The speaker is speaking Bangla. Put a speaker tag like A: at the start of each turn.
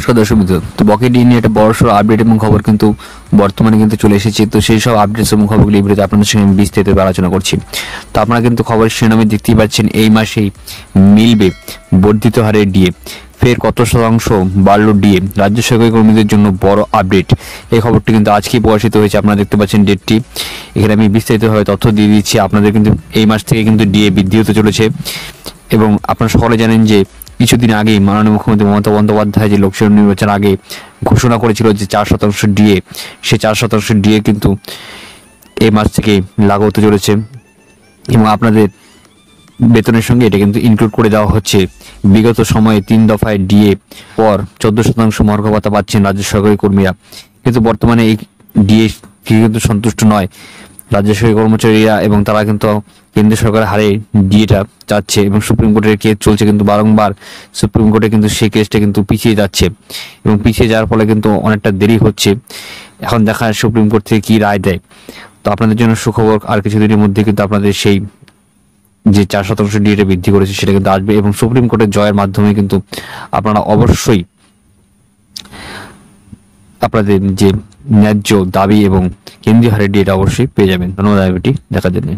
A: নমস্কার দর্শক বন্ধু, তো বকেট নিয়ে একটা বড়সড় আপডেট এবং খবর কিন্তু বর্তমানে কিন্তু চলে এসেছে। তো সেই সব আপডেটস এবং খবরগুলি এই ভিডিওতে আপনাদের সঙ্গে বিস্তারিত আলোচনা করছি। তো আপনারা কিন্তু খবরের শিরোনামে দেখতেই পাচ্ছেন, এই মাসেই মিলবে বর্ধিত হারে ডিএ, ফের কত শতাংশ বাড়লো ডিএ, রাজ্য সরকারি কর্মীদের জন্য বড় আপডেট। এই খবরটি কিন্তু আজকেই প্রকাশিত হয়েছে, আপনারা দেখতে পাচ্ছেন ডেটটি। এখানে আমি বিস্তারিতভাবে তথ্য দিয়ে দিচ্ছি আপনাদের। কিন্তু এই মাস থেকে কিন্তু ডিএ বৃদ্ধি হতে চলেছে এবং আপনারা সকলে জানেন যে কিছুদিন আগেই মাননীয় মুখ্যমন্ত্রী মমতা বন্দ্যোপাধ্যায় যে লোকসভা নির্বাচন আগে ঘোষণা করেছিল যে 4% ডিএ, সে 4% ডিএ কিন্তু এই মাস থেকে লাগু হতে চলেছে এবং আপনাদের বেতনের সঙ্গে এটা কিন্তু ইনক্লুড করে দেওয়া হচ্ছে। বিগত সময়ে 3 দফায় ডিএ পর 14% মহার্ঘ ভাতা পাচ্ছেন রাজ্য সরকারি কর্মীরা, কিন্তু বর্তমানে এই ডিএ কিন্তু সন্তুষ্ট নয় রাজ্য সরকারি কর্মচারীরা এবং তারা কিন্তু কেন্দ্র সরকারের হারে ডিএটা চাচ্ছে এবং সুপ্রিম কোর্টের কেস চলছে, কিন্তু বারংবার সুপ্রিম কোর্টে কিন্তু সেই কেসটা কিন্তু পিছিয়ে যাচ্ছে এবং পিছিয়ে যাওয়ার ফলে কিন্তু অনেকটা দেরি হচ্ছে। এখন দেখা সুপ্রিম কোর্ট থেকে কি রায় দেয়। তো আপনাদের জন্য সুখবর, আর কিছুদিনের মধ্যে কিন্তু আপনাদের সেই যে 4% ডিএটা বৃদ্ধি করেছে সেটা কিন্তু আসবে এবং সুপ্রিম কোর্টের জয়ের মাধ্যমে কিন্তু আপনারা অবশ্যই আপনাদের যে ন্যায্য দাবি এবং কেন্দ্রীয় হারে ডিএটা অবশ্যই পেয়ে যাবেন। ধন্যবাদ ভিডিওটি দেখার জন্য।